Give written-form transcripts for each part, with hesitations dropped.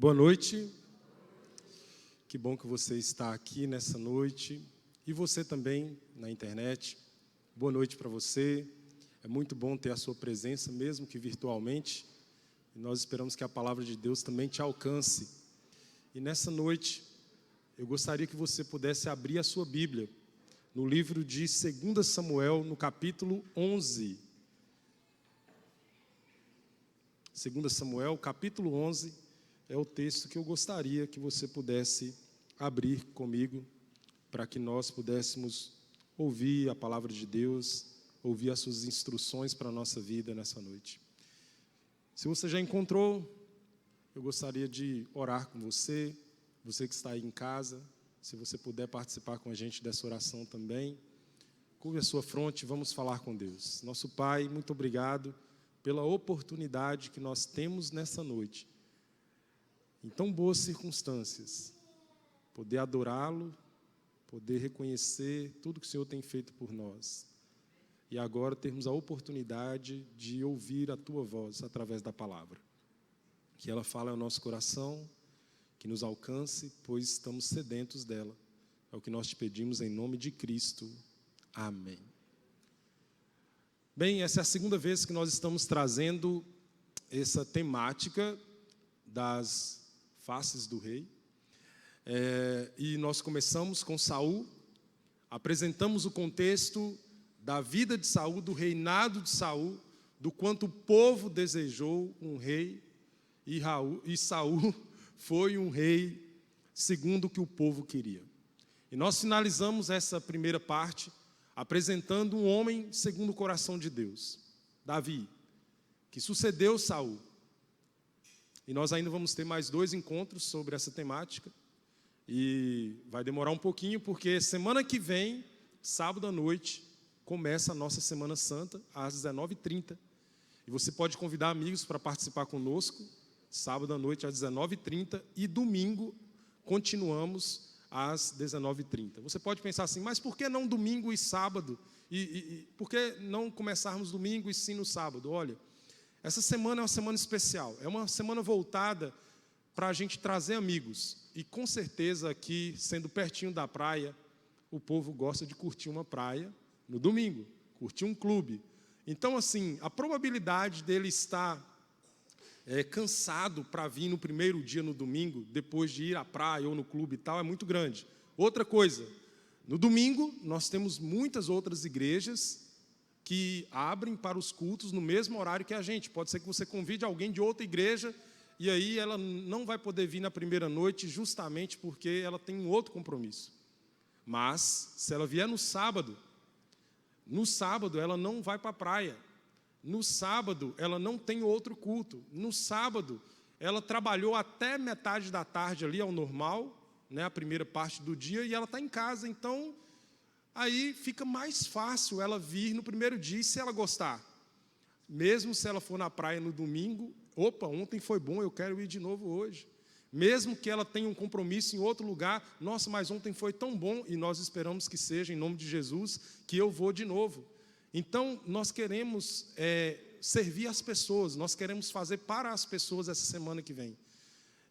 Boa noite, que bom que você está aqui nessa noite, e você também na internet, boa noite para você, é muito bom ter a sua presença, mesmo que virtualmente, e nós esperamos que a palavra de Deus também te alcance. E nessa noite, eu gostaria que você pudesse abrir a sua Bíblia, no livro de 2 Samuel, no capítulo 11. 2 Samuel, capítulo 11, é o texto que eu gostaria que você pudesse abrir comigo, para que nós pudéssemos ouvir a palavra de Deus, ouvir as suas instruções para a nossa vida nessa noite. Se você já encontrou, eu gostaria de orar com você, você que está aí em casa, se você puder participar com a gente dessa oração também, curve a sua fronte e vamos falar com Deus. Nosso Pai, muito obrigado pela oportunidade que nós temos nessa noite, em tão boas circunstâncias, poder adorá-lo, poder reconhecer tudo que o Senhor tem feito por nós. E agora termos a oportunidade de ouvir a Tua voz através da palavra. Que ela fale ao nosso coração, que nos alcance, pois estamos sedentos dela. É o que nós te pedimos em nome de Cristo. Amém. Bem, essa é a segunda vez que nós estamos trazendo essa temática das faces do rei. E nós começamos com Saul, apresentamos o contexto da vida de Saul, do reinado de Saul, do quanto o povo desejou um rei, e Saul foi um rei segundo o que o povo queria. E nós finalizamos essa primeira parte apresentando um homem segundo o coração de Deus, Davi, que sucedeu Saul. E nós ainda vamos ter mais 2 encontros sobre essa temática. E vai demorar um pouquinho, porque semana que vem, sábado à noite, começa a nossa Semana Santa, às 19h30. E você pode convidar amigos para participar conosco, sábado à noite, às 19h30. E domingo, continuamos às 19h30. Você pode pensar assim, mas por que não domingo e sábado? Por que não começarmos domingo e sim no sábado? Olha, essa semana é uma semana especial, é uma semana voltada para a gente trazer amigos. E com certeza aqui, sendo pertinho da praia, o povo gosta de curtir uma praia no domingo, curtir um clube. Então, assim, a probabilidade dele estar cansado para vir no primeiro dia no domingo, depois de ir à praia ou no clube e tal, é muito grande. Outra coisa, no domingo nós temos muitas outras igrejas que abrem para os cultos no mesmo horário que a gente. Pode ser que você convide alguém de outra igreja e aí ela não vai poder vir na primeira noite justamente porque ela tem um outro compromisso. Mas, se ela vier no sábado ela não vai para a praia. No sábado ela não tem outro culto. No sábado ela trabalhou até metade da tarde ali, ao normal, né, a primeira parte do dia, e ela está em casa. Então, aí fica mais fácil ela vir no primeiro dia, e se ela gostar, mesmo se ela for na praia no domingo, opa, ontem foi bom, eu quero ir de novo hoje. Mesmo que ela tenha um compromisso em outro lugar, nossa, mas ontem foi tão bom, e nós esperamos que seja, em nome de Jesus, que eu vou de novo. Então, nós queremos servir as pessoas, nós queremos fazer para as pessoas essa semana que vem.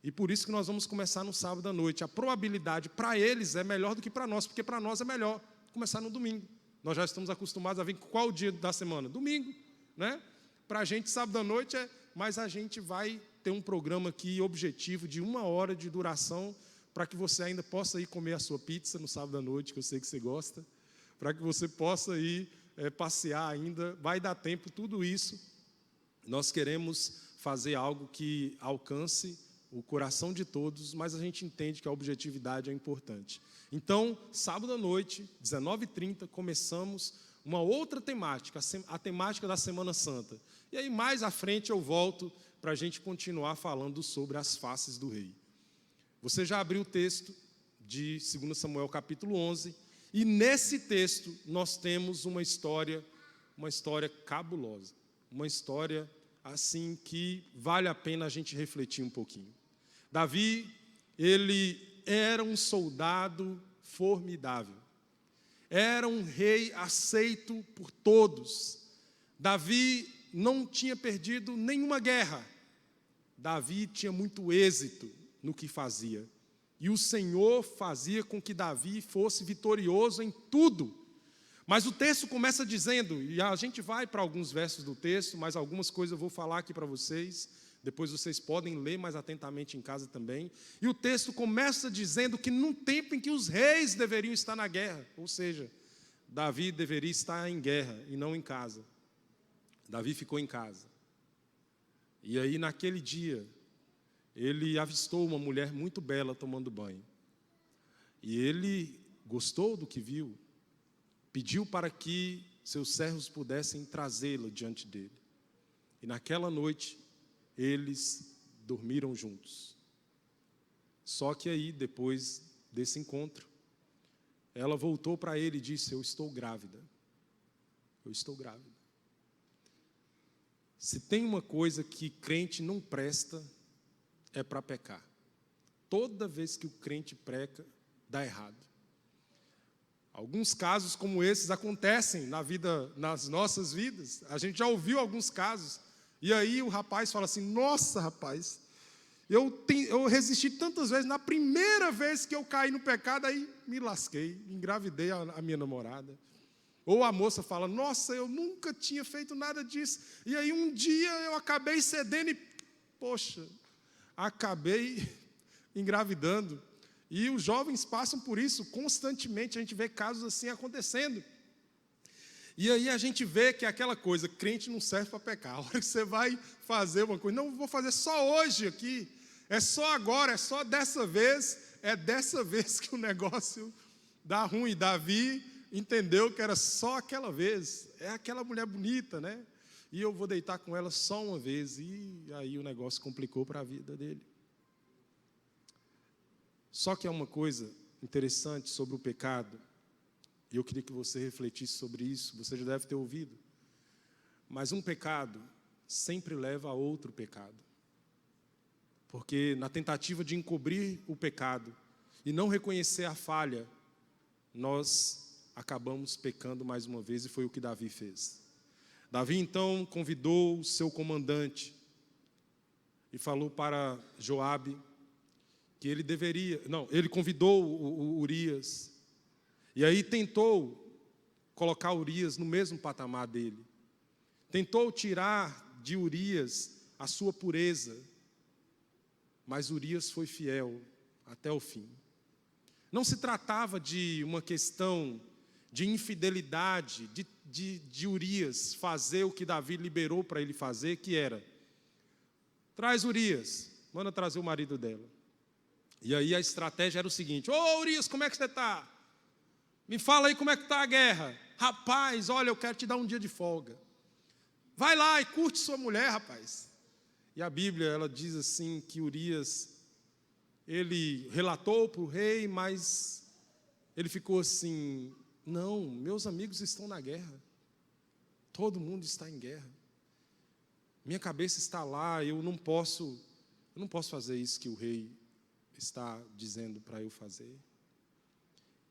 E por isso que nós vamos começar no sábado à noite. A probabilidade para eles é melhor do que para nós, porque para nós é melhor começar no domingo. Nós já estamos acostumados a vir qual dia da semana? Domingo, né? Para a gente, sábado à noite mas a gente vai ter um programa aqui objetivo de 1 hora de duração, para que você ainda possa ir comer a sua pizza no sábado à noite, que eu sei que você gosta, para que você possa ir passear ainda, vai dar tempo, tudo isso. Nós queremos fazer algo que alcance o coração de todos, mas a gente entende que a objetividade é importante. Então, sábado à noite, 19h30, começamos uma outra temática, a temática da Semana Santa. E aí, mais à frente, eu volto para a gente continuar falando sobre as faces do rei. Você já abriu o texto de 2 Samuel, capítulo 11, e nesse texto nós temos uma história cabulosa, uma história assim que vale a pena a gente refletir um pouquinho. Davi, ele era um soldado formidável, era um rei aceito por todos. Davi não tinha perdido nenhuma guerra, Davi tinha muito êxito, no que fazia. E o Senhor fazia com que Davi fosse vitorioso em tudo. Mas o texto começa dizendo, e a gente vai para alguns versos do texto, mas algumas coisas eu vou falar aqui para vocês, depois vocês podem ler mais atentamente em casa também. E o texto começa dizendo que num tempo em que os reis deveriam estar na guerra, ou seja, Davi deveria estar em guerra e não em casa. Davi ficou em casa. E aí naquele dia, ele avistou uma mulher muito bela tomando banho. E ele gostou do que viu, pediu para que seus servos pudessem trazê-la diante dele. E naquela noite, eles dormiram juntos. Só que aí, depois desse encontro, ela voltou para ele e disse: eu estou grávida. Eu estou grávida. Se tem uma coisa que crente não presta, é para pecar. Toda vez que o crente peca, dá errado. Alguns casos como esses acontecem nas nossas vidas. A gente já ouviu alguns casos. E aí o rapaz fala assim: nossa, rapaz, eu resisti tantas vezes, na primeira vez que eu caí no pecado, aí me lasquei, engravidei a minha namorada. Ou a moça fala: nossa, eu nunca tinha feito nada disso. E aí um dia eu acabei cedendo e, poxa, acabei engravidando. E os jovens passam por isso constantemente, a gente vê casos assim acontecendo. E aí a gente vê que é aquela coisa, crente não serve para pecar. A hora que você vai fazer uma coisa, não vou fazer só hoje aqui, é só agora, é dessa vez que o negócio dá ruim. Davi entendeu que era só aquela vez, é aquela mulher bonita, né? E eu vou deitar com ela só uma vez. E aí o negócio complicou para a vida dele. Só que é uma coisa interessante sobre o pecado, e eu queria que você refletisse sobre isso, você já deve ter ouvido. Mas um pecado sempre leva a outro pecado. Porque na tentativa de encobrir o pecado e não reconhecer a falha, nós acabamos pecando mais uma vez, e foi o que Davi fez. Davi então convidou o seu comandante e falou para Joabe que ele convidou o Urias, e aí tentou colocar Urias no mesmo patamar dele, tentou tirar de Urias a sua pureza, mas Urias foi fiel até o fim. Não se tratava de uma questão de infidelidade, de Urias fazer o que Davi liberou para ele fazer, que era: traz Urias, manda trazer o marido dela. E aí a estratégia era o seguinte: ô Urias, como é que você está? Me fala aí como é que está a guerra. Rapaz, olha, eu quero te dar um dia de folga. Vai lá e curte sua mulher, rapaz. E a Bíblia, ela diz assim que Urias, ele relatou para o rei, mas ele ficou assim: não, meus amigos estão na guerra. Todo mundo está em guerra. Minha cabeça está lá, eu não posso fazer isso que o rei está dizendo para eu fazer.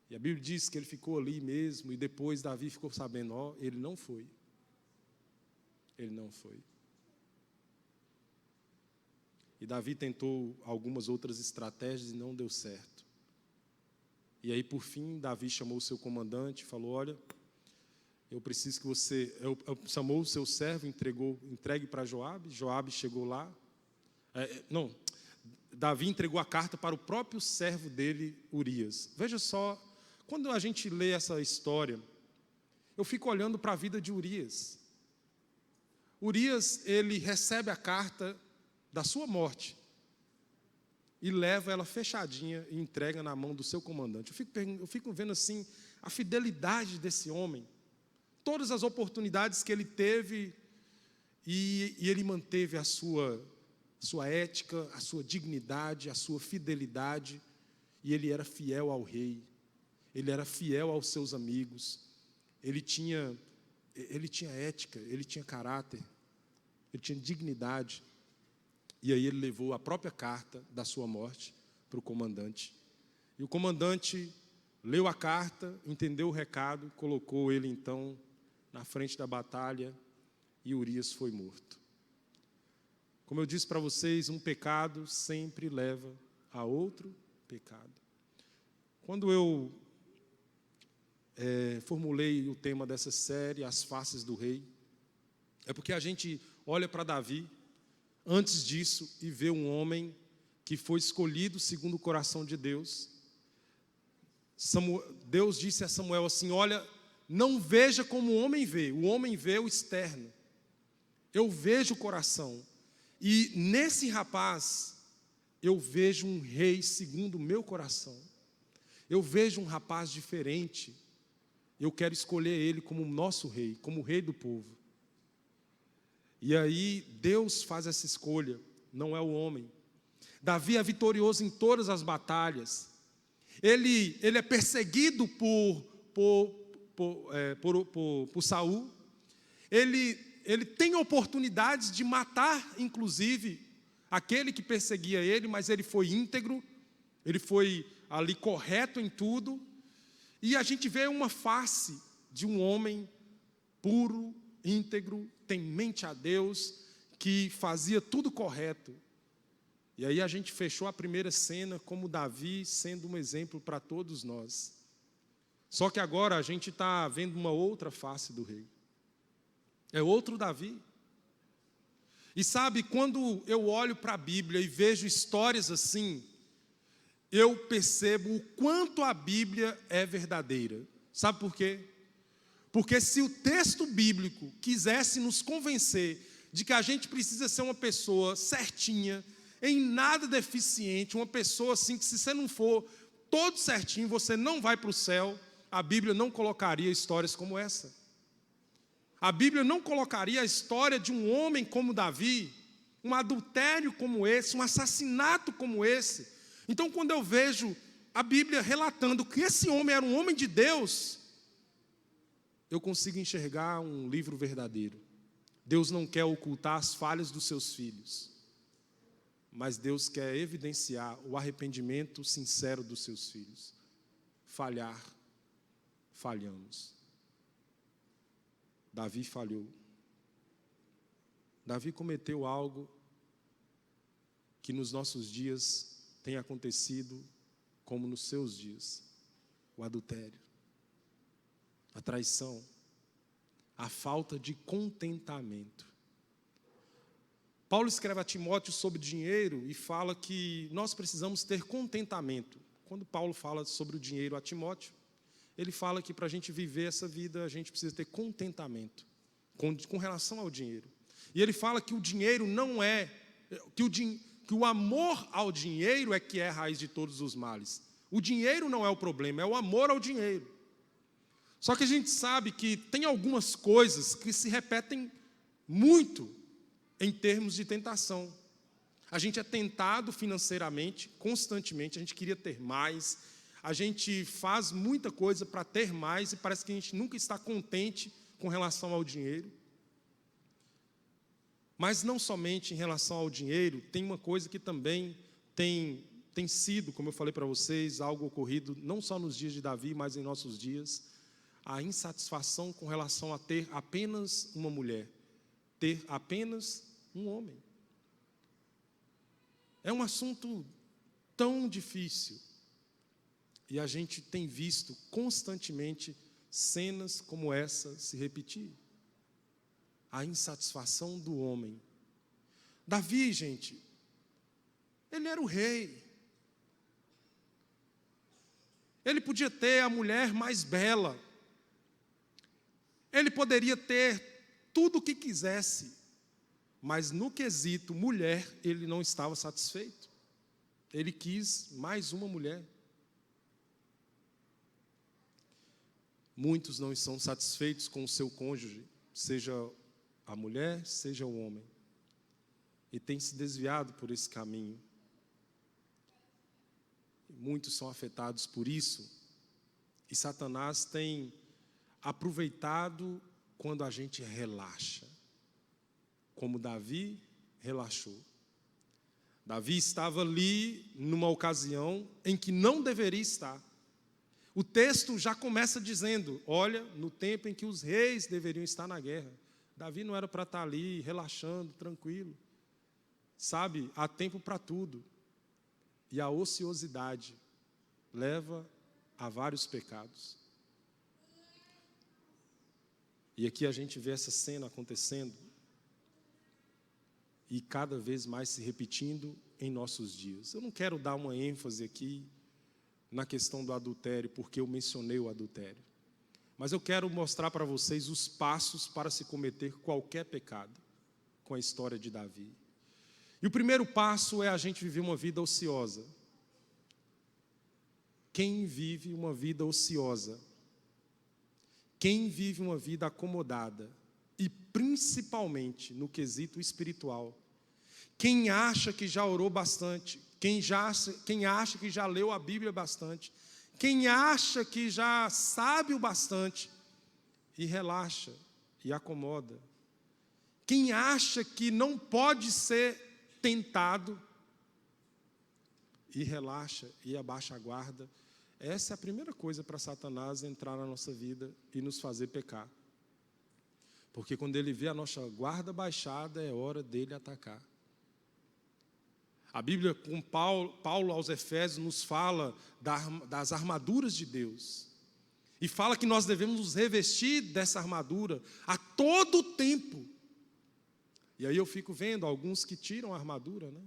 E a Bíblia diz que ele ficou ali mesmo, e depois Davi ficou sabendo: ele não foi. Ele não foi. E Davi tentou algumas outras estratégias e não deu certo. E aí, por fim, Davi chamou o seu comandante e falou: olha, eu preciso que você... chamou o seu servo, entregue para Joabe. Joabe chegou lá. Davi entregou a carta para o próprio servo dele, Urias. Veja só, quando a gente lê essa história, eu fico olhando para a vida de Urias. Urias, ele recebe a carta da sua morte e leva ela fechadinha e entrega na mão do seu comandante. Eu fico vendo assim a fidelidade desse homem, todas as oportunidades que ele teve, e ele manteve a sua ética, a sua dignidade, a sua fidelidade, e ele era fiel ao rei, ele era fiel aos seus amigos, ele tinha ética, ele tinha caráter, ele tinha dignidade. E aí ele levou a própria carta da sua morte para o comandante. E o comandante leu a carta, entendeu o recado, colocou ele então na frente da batalha, e Urias foi morto. Como eu disse para vocês, um pecado sempre leva a outro pecado. Quando eu formulei o tema dessa série, As Faces do Rei, é porque a gente olha para Davi, antes disso, e vê um homem que foi escolhido segundo o coração de Deus. Deus disse a Samuel assim: olha, não veja como o homem vê o externo. Eu vejo o coração. E nesse rapaz, eu vejo um rei segundo o meu coração. Eu vejo um rapaz diferente. Eu quero escolher ele como nosso rei, como rei do povo. E aí, Deus faz essa escolha, não é o homem. Davi é vitorioso em todas as batalhas. Ele é perseguido por Saul. Ele tem oportunidades de matar, inclusive, aquele que perseguia ele, mas ele foi íntegro, ele foi ali correto em tudo. E a gente vê uma face de um homem puro, íntegro, temente a Deus, que fazia tudo correto. E aí a gente fechou a primeira cena como Davi sendo um exemplo para todos nós. Só que agora a gente está vendo uma outra face do rei. É outro Davi. E sabe, quando eu olho para a Bíblia e vejo histórias assim, eu percebo o quanto a Bíblia é verdadeira. Sabe por quê? Porque se o texto bíblico quisesse nos convencer de que a gente precisa ser uma pessoa certinha, em nada deficiente, uma pessoa assim que se você não for todo certinho, você não vai para o céu, a Bíblia não colocaria histórias como essa. A Bíblia não colocaria a história de um homem como Davi, um adultério como esse, um assassinato como esse. Então, quando eu vejo a Bíblia relatando que esse homem era um homem de Deus, eu consigo enxergar um livro verdadeiro. Deus não quer ocultar as falhas dos seus filhos, mas Deus quer evidenciar o arrependimento sincero dos seus filhos. Falhar, falhamos. Davi falhou. Davi cometeu algo que nos nossos dias tem acontecido como nos seus dias: o adultério, a traição, a falta de contentamento. Paulo escreve a Timóteo sobre dinheiro e fala que nós precisamos ter contentamento. Quando Paulo fala sobre o dinheiro a Timóteo, ele fala que para a gente viver essa vida, a gente precisa ter contentamento com relação ao dinheiro. E ele fala que o dinheiro não é, que o amor ao dinheiro é que é a raiz de todos os males. O dinheiro não é o problema, é o amor ao dinheiro. Só que a gente sabe que tem algumas coisas que se repetem muito em termos de tentação. A gente é tentado financeiramente, constantemente, a gente queria ter mais, a gente faz muita coisa para ter mais e parece que a gente nunca está contente com relação ao dinheiro. Mas não somente em relação ao dinheiro, tem uma coisa que também tem sido, como eu falei para vocês, algo ocorrido não só nos dias de Davi, mas em nossos dias, a insatisfação com relação a ter apenas uma mulher, ter apenas um homem. É um assunto tão difícil. E a gente tem visto constantemente cenas como essa se repetir. A insatisfação do homem. Davi, gente, ele era o rei. Ele podia ter a mulher mais bela. Ele poderia ter tudo o que quisesse. Mas no quesito mulher, ele não estava satisfeito. Ele quis mais uma mulher. Muitos não estão satisfeitos com o seu cônjuge, seja a mulher, seja o homem. E tem se desviado por esse caminho. Muitos são afetados por isso. E Satanás tem aproveitado quando a gente relaxa. Como Davi relaxou. Davi estava ali numa ocasião em que não deveria estar. O texto já começa dizendo, olha, no tempo em que os reis deveriam estar na guerra. Davi não era para estar ali relaxando, tranquilo. Sabe, há tempo para tudo. E a ociosidade leva a vários pecados. E aqui a gente vê essa cena acontecendo e cada vez mais se repetindo em nossos dias. Eu não quero dar uma ênfase aqui na questão do adultério, porque eu mencionei o adultério. Mas eu quero mostrar para vocês os passos para se cometer qualquer pecado, com a história de Davi. E o primeiro passo é a gente viver uma vida ociosa. Quem vive uma vida ociosa? Quem vive uma vida acomodada? E principalmente no quesito espiritual. Quem acha que já orou bastante? Quem acha que já leu a Bíblia bastante? Quem acha que já sabe o bastante? E relaxa, e acomoda. Quem acha que não pode ser tentado, e relaxa, e abaixa a guarda. Essa é a primeira coisa para Satanás entrar na nossa vida e nos fazer pecar. Porque quando ele vê a nossa guarda baixada, é hora dele atacar. A Bíblia, com Paulo aos Efésios, nos fala das armaduras de Deus. E fala que nós devemos nos revestir dessa armadura a todo tempo. E aí eu fico vendo alguns que tiram a armadura, né?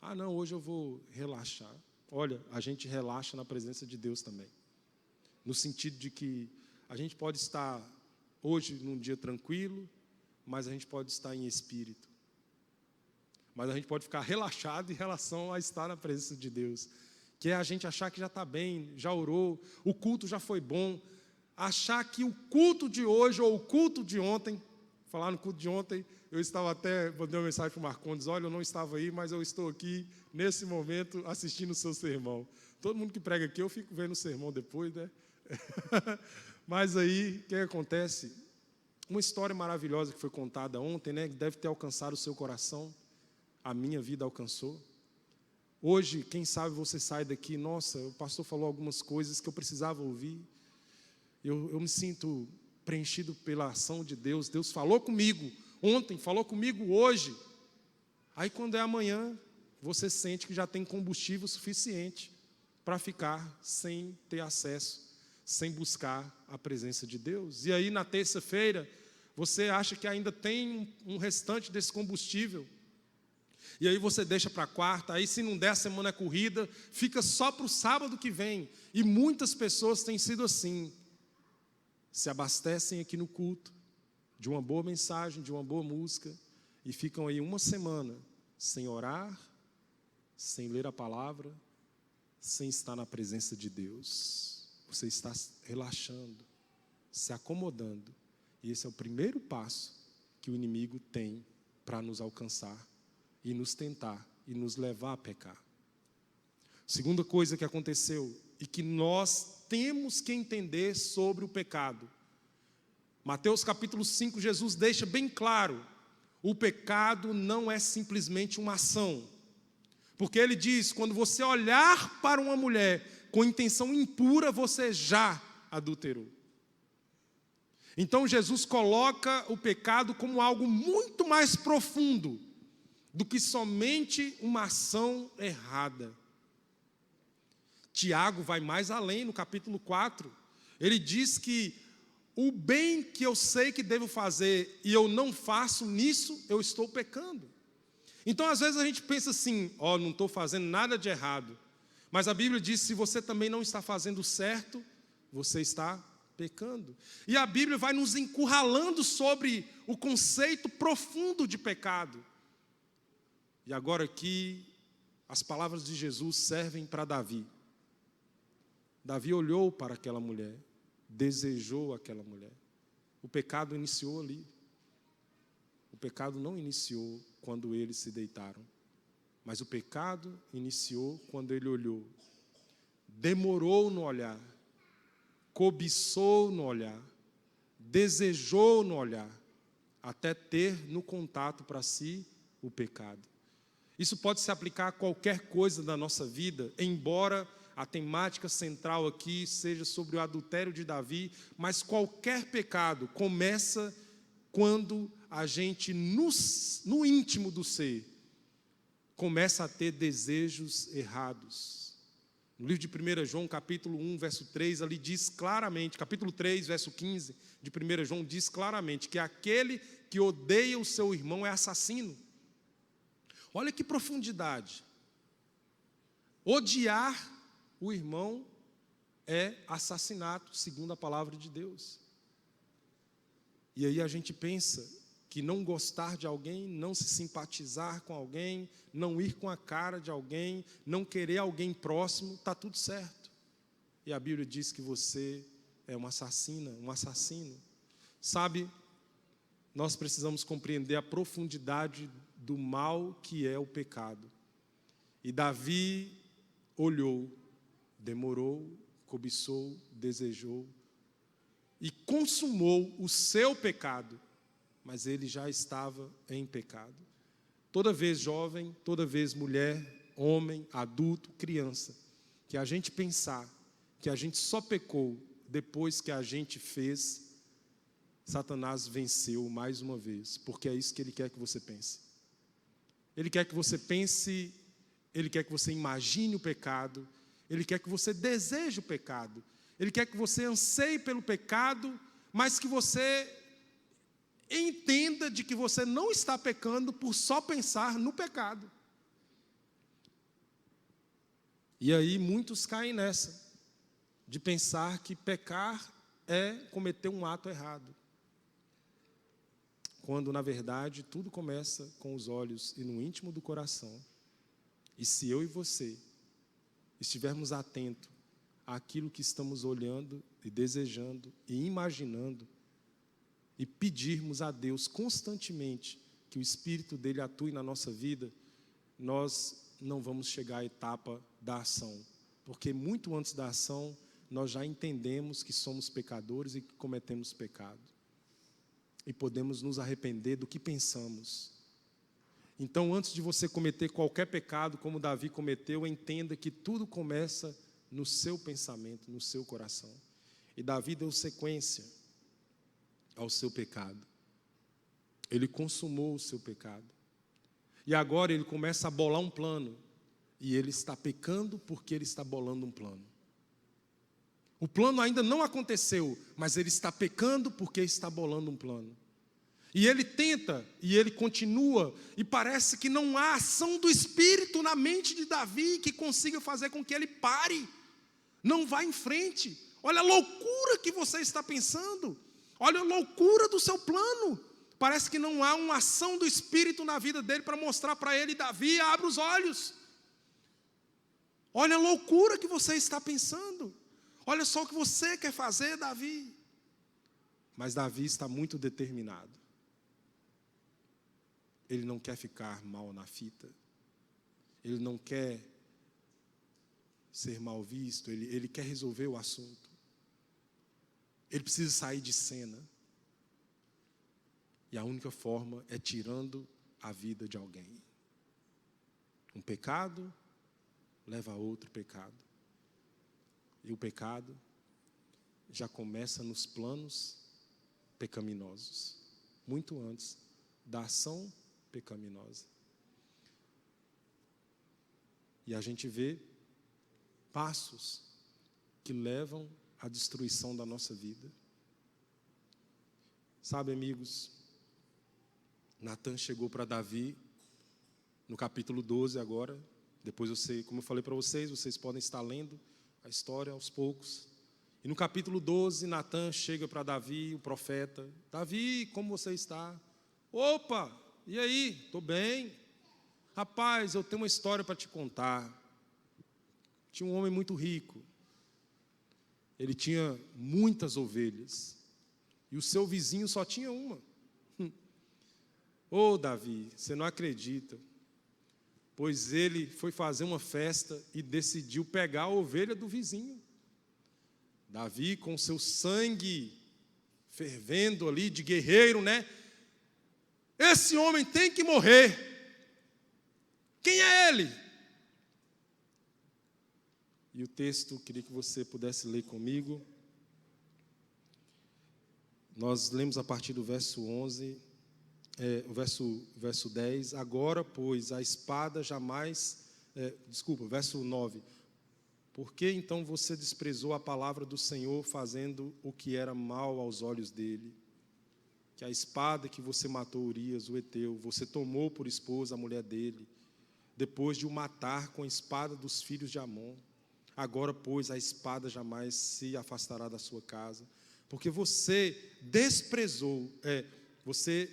Ah, não, hoje eu vou relaxar. Olha, a gente relaxa na presença de Deus também. No sentido de que a gente pode estar hoje num dia tranquilo, mas a gente pode estar em espírito. Mas a gente pode ficar relaxado em relação a estar na presença de Deus. Que é a gente achar que já está bem, já orou, o culto já foi bom. Achar que o culto de hoje ou o culto de ontem, falar no culto de ontem, eu estava até, mandei uma mensagem para o Marcondes, olha, eu não estava aí, mas eu estou aqui, nesse momento, assistindo o seu sermão. Todo mundo que prega aqui, eu fico vendo o sermão depois, né? Mas aí, o que acontece? Uma história maravilhosa que foi contada ontem, né? Que deve ter alcançado o seu coração. A minha vida alcançou. Hoje, quem sabe você sai daqui, nossa, o pastor falou algumas coisas que eu precisava ouvir. Eu me sinto preenchido pela ação de Deus. Deus falou comigo ontem, falou comigo hoje. Aí quando é amanhã, você sente que já tem combustível suficiente para ficar sem ter acesso, sem buscar a presença de Deus. E aí na terça-feira, você acha que ainda tem um restante desse combustível. E aí você deixa para a quarta, aí se não der, a semana é corrida, fica só para o sábado que vem. E muitas pessoas têm sido assim. Se abastecem aqui no culto, de uma boa mensagem, de uma boa música, e ficam aí uma semana sem orar, sem ler a palavra, sem estar na presença de Deus. Você está relaxando, se acomodando. E esse é o primeiro passo que o inimigo tem para nos alcançar e nos tentar e nos levar a pecar. Segunda coisa que aconteceu e que nós temos que entender sobre o pecado. Mateus capítulo 5, Jesus deixa bem claro, o pecado não é simplesmente uma ação. Porque ele diz, quando você olhar para uma mulher com intenção impura, você já adulterou. Então Jesus coloca o pecado como algo muito mais profundo do que somente uma ação errada. Tiago vai mais além no capítulo 4. Ele diz que o bem que eu sei que devo fazer e eu não faço, nisso eu estou pecando. Então às vezes a gente pensa assim, não estou fazendo nada de errado. Mas a Bíblia diz, se você também não está fazendo certo, você está pecando. E a Bíblia vai nos encurralando sobre o conceito profundo de pecado. E agora aqui, as palavras de Jesus servem para Davi. Davi olhou para aquela mulher, desejou aquela mulher. O pecado iniciou ali. O pecado não iniciou quando eles se deitaram, mas o pecado iniciou quando ele olhou. Demorou no olhar, cobiçou no olhar, desejou no olhar, até ter no contato para si o pecado. Isso pode se aplicar a qualquer coisa da nossa vida, embora a temática central aqui seja sobre o adultério de Davi, mas qualquer pecado começa quando a gente, no íntimo do ser, começa a ter desejos errados. No livro de 1 João, capítulo 1, verso 3, ali diz claramente, capítulo 3, verso 15 de 1 João, diz claramente que aquele que odeia o seu irmão é assassino. Olha que profundidade. Odiar o irmão é assassinato, segundo a palavra de Deus. E aí a gente pensa que não gostar de alguém, não se simpatizar com alguém, não ir com a cara de alguém, não querer alguém próximo, está tudo certo. E a Bíblia diz que você é uma assassina, um assassino. Sabe, nós precisamos compreender a profundidade do mal que é o pecado. E Davi olhou, demorou, cobiçou, desejou e consumou o seu pecado, mas ele já estava em pecado. Toda vez jovem, toda vez mulher, homem, adulto, criança, que a gente pensar que a gente só pecou depois que a gente fez, Satanás venceu mais uma vez, porque é isso que ele quer que você pense. Ele quer que você pense, ele quer que você imagine o pecado, ele quer que você deseje o pecado, ele quer que você anseie pelo pecado, mas que você entenda de que você não está pecando por só pensar no pecado. E aí muitos caem nessa, de pensar que pecar é cometer um ato errado. Quando, na verdade, tudo começa com os olhos e no íntimo do coração. E se eu e você estivermos atentos àquilo que estamos olhando e desejando e imaginando, e pedirmos a Deus constantemente que o Espírito dele atue na nossa vida, nós não vamos chegar à etapa da ação. Porque muito antes da ação, nós já entendemos que somos pecadores e que cometemos pecado. E podemos nos arrepender do que pensamos. Então, antes de você cometer qualquer pecado, como Davi cometeu, entenda que tudo começa no seu pensamento, no seu coração. E Davi deu sequência ao seu pecado. Ele consumou o seu pecado. E agora ele começa a bolar um plano. E ele está pecando porque ele está bolando um plano. O plano ainda não aconteceu, mas ele está pecando porque está bolando um plano. E ele tenta, e ele continua, e parece que não há ação do Espírito na mente de Davi que consiga fazer com que ele pare. Não vá em frente. Olha a loucura que você está pensando. Olha a loucura do seu plano. Parece que não há uma ação do Espírito na vida dele para mostrar para ele: Davi, abre os olhos. Olha a loucura que você está pensando. Olha só o que você quer fazer, Davi. Mas Davi está muito determinado. Ele não quer ficar mal na fita. Ele não quer ser mal visto. Ele quer resolver o assunto. Ele precisa sair de cena. E a única forma é tirando a vida de alguém. Um pecado leva a outro pecado. E o pecado já começa nos planos pecaminosos, muito antes da ação pecaminosa. E a gente vê passos que levam à destruição da nossa vida. Sabe, amigos, Natan chegou para Davi no capítulo 12 agora. Depois como eu falei para vocês podem estar lendo a história aos poucos. E no capítulo 12, Natan chega para Davi, o profeta. Davi, como você está? Opa, e aí? Estou bem. Rapaz, eu tenho uma história para te contar. Tinha um homem muito rico. Ele tinha muitas ovelhas. E o seu vizinho só tinha uma. Ô, Davi, você não acredita. Pois ele foi fazer uma festa e decidiu pegar a ovelha do vizinho. Davi, com seu sangue fervendo ali, de guerreiro, né? Esse homem tem que morrer. Quem é ele? E o texto, queria que você pudesse ler comigo. Nós lemos a partir do verso 11 o verso 10, agora, pois, a espada jamais... verso 9. Por que então você desprezou a palavra do Senhor, fazendo o que era mal aos olhos dele? Que a espada que você matou Urias, o heteu, você tomou por esposa a mulher dele, depois de o matar com a espada dos filhos de Amon. Agora, pois, a espada jamais se afastará da sua casa, porque você desprezou, você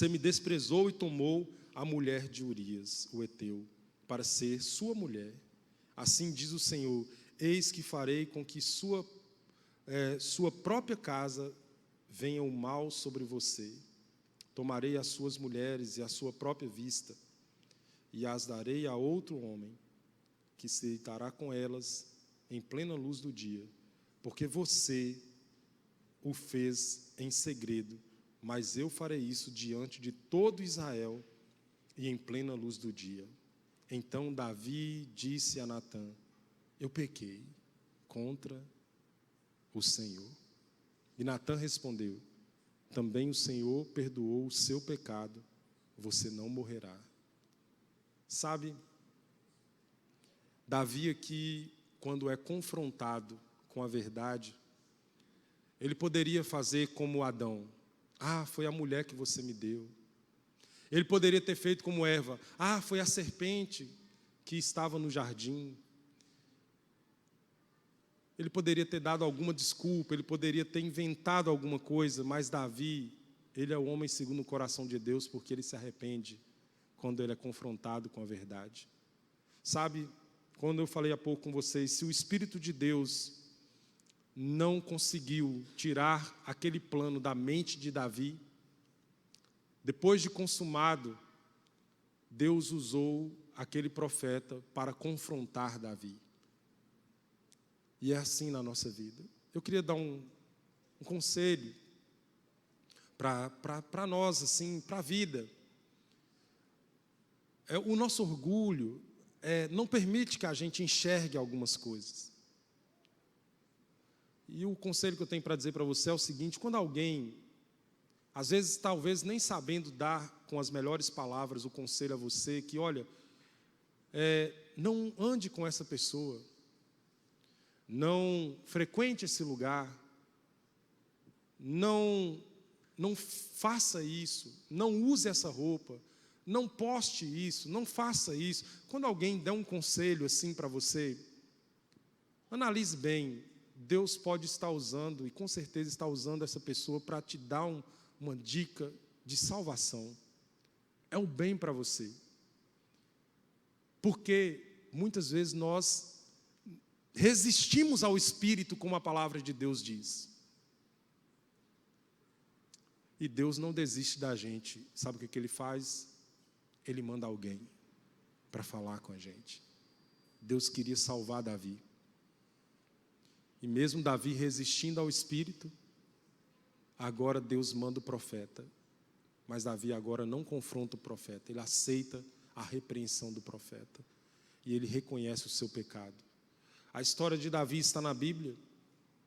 me desprezou e tomou a mulher de Urias, o heteu, para ser sua mulher. Assim diz o Senhor: eis que farei com que sua própria casa venha o mal sobre você. Tomarei as suas mulheres e a sua própria vista, e as darei a outro homem, que se deitará com elas em plena luz do dia, porque você o fez em segredo, mas eu farei isso diante de todo Israel e em plena luz do dia. Então Davi disse a Natã: eu pequei contra o Senhor. E Natã respondeu: também o Senhor perdoou o seu pecado, você não morrerá. Sabe, Davi aqui, quando é confrontado com a verdade, ele poderia fazer como Adão: foi a mulher que você me deu. Ele poderia ter feito como Eva: foi a serpente que estava no jardim. Ele poderia ter dado alguma desculpa, ele poderia ter inventado alguma coisa, mas Davi, ele é o homem segundo o coração de Deus, porque ele se arrepende quando ele é confrontado com a verdade. Sabe, quando eu falei há pouco com vocês, se o Espírito de Deus não conseguiu tirar aquele plano da mente de Davi, depois de consumado, Deus usou aquele profeta para confrontar Davi. E é assim na nossa vida. Eu queria dar um conselho para nós, assim, para a vida. O nosso orgulho não permite que a gente enxergue algumas coisas. E o conselho que eu tenho para dizer para você é o seguinte: quando alguém, às vezes talvez nem sabendo dar com as melhores palavras o conselho a você, que olha, não ande com essa pessoa, não frequente esse lugar, não faça isso, não use essa roupa, não poste isso, não faça isso. Quando alguém der um conselho assim para você, analise bem. Deus pode estar usando, e com certeza está usando essa pessoa para te dar uma dica de salvação. É um bem para você. Porque muitas vezes nós resistimos ao Espírito, como a palavra de Deus diz. E Deus não desiste da gente. Sabe o que Ele faz? Ele manda alguém para falar com a gente. Deus queria salvar Davi. E mesmo Davi resistindo ao Espírito, agora Deus manda o profeta. Mas Davi agora não confronta o profeta, ele aceita a repreensão do profeta. E ele reconhece o seu pecado. A história de Davi está na Bíblia,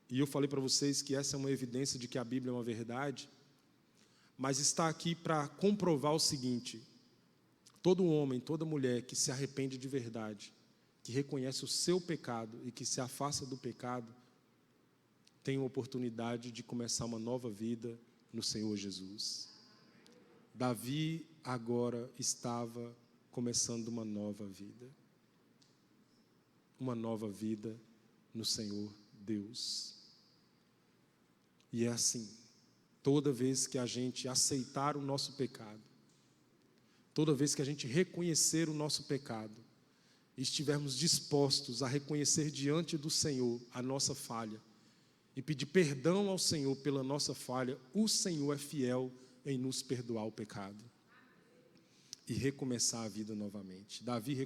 e eu falei para vocês que essa é uma evidência de que a Bíblia é uma verdade, mas está aqui para comprovar o seguinte: todo homem, toda mulher que se arrepende de verdade, que reconhece o seu pecado e que se afasta do pecado, tem a oportunidade de começar uma nova vida no Senhor Jesus. Davi agora estava começando uma nova vida. Uma nova vida no Senhor Deus. E é assim, toda vez que a gente aceitar o nosso pecado, toda vez que a gente reconhecer o nosso pecado, e estivermos dispostos a reconhecer diante do Senhor a nossa falha, e pedir perdão ao Senhor pela nossa falha, o Senhor é fiel em nos perdoar o pecado e recomeçar a vida novamente. Davi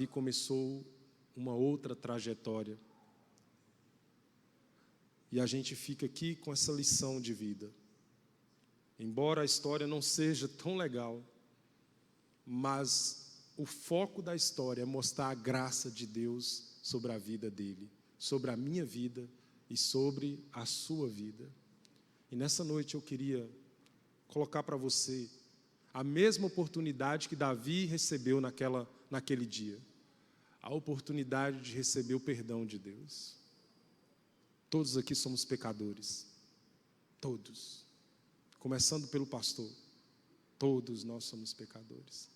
começou uma outra trajetória. E a gente fica aqui com essa lição de vida. Embora a história não seja tão legal, mas o foco da história é mostrar a graça de Deus sobre a vida dele, sobre a minha vida e sobre a sua vida. E nessa noite eu queria colocar para você a mesma oportunidade que Davi recebeu naquele dia. A oportunidade de receber o perdão de Deus. Todos aqui somos pecadores. Todos. Começando pelo pastor. Todos nós somos pecadores.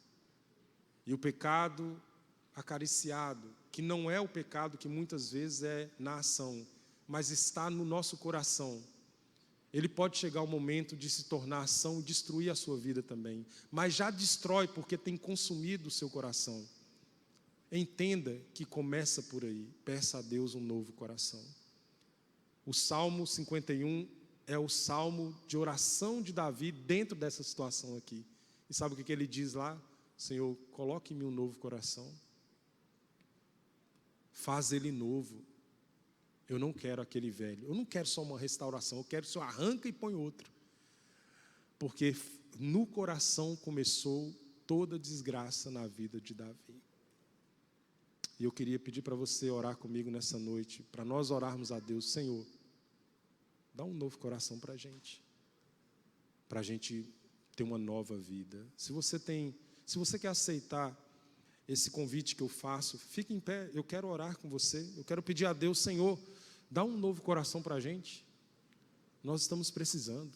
E o pecado acariciado, que não é o pecado que muitas vezes é na ação, mas está no nosso coração. Ele pode chegar ao momento de se tornar ação e destruir a sua vida também. Mas já destrói porque tem consumido o seu coração. Entenda que começa por aí. Peça a Deus um novo coração. O Salmo 51 é o salmo de oração de Davi dentro dessa situação aqui. E sabe o que ele diz lá? Senhor, coloque em mim um novo coração. Faz ele novo. Eu não quero aquele velho. Eu não quero só uma restauração. Eu quero que o Senhor arranca e põe outro. Porque no coração começou toda desgraça na vida de Davi. E eu queria pedir para você orar comigo nessa noite, para nós orarmos a Deus. Senhor, dá um novo coração para a gente ter uma nova vida. Se você quer aceitar esse convite que eu faço, fique em pé, eu quero orar com você, eu quero pedir a Deus, Senhor, dá um novo coração para a gente. Nós estamos precisando.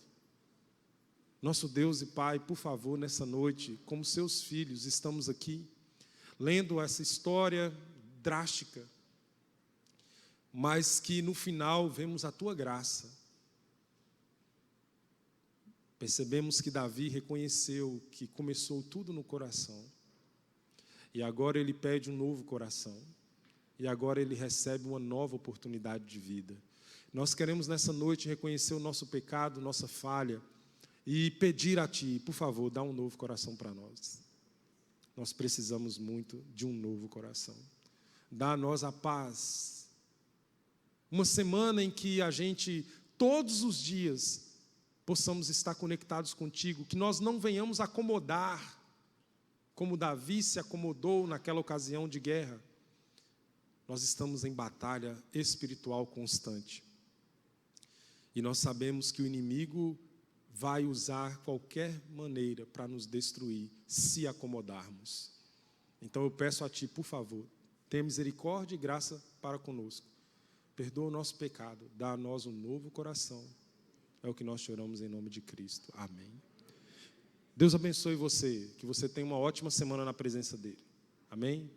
Nosso Deus e Pai, por favor, nessa noite, como seus filhos, estamos aqui, lendo essa história drástica, mas que no final vemos a Tua graça. Percebemos que Davi reconheceu que começou tudo no coração. E agora ele pede um novo coração. E agora ele recebe uma nova oportunidade de vida. Nós queremos nessa noite reconhecer o nosso pecado, nossa falha, e pedir a Ti, por favor, dá um novo coração para nós. Nós precisamos muito de um novo coração. Dá a nós a paz. Uma semana em que a gente, todos os dias, possamos estar conectados contigo, que nós não venhamos acomodar, como Davi se acomodou naquela ocasião de guerra. Nós estamos em batalha espiritual constante. E nós sabemos que o inimigo vai usar qualquer maneira para nos destruir, se acomodarmos. Então eu peço a Ti, por favor, tenha misericórdia e graça para conosco. Perdoa o nosso pecado, dá a nós um novo coração. É o que nós choramos em nome de Cristo. Amém. Deus abençoe você, que você tenha uma ótima semana na presença dEle. Amém?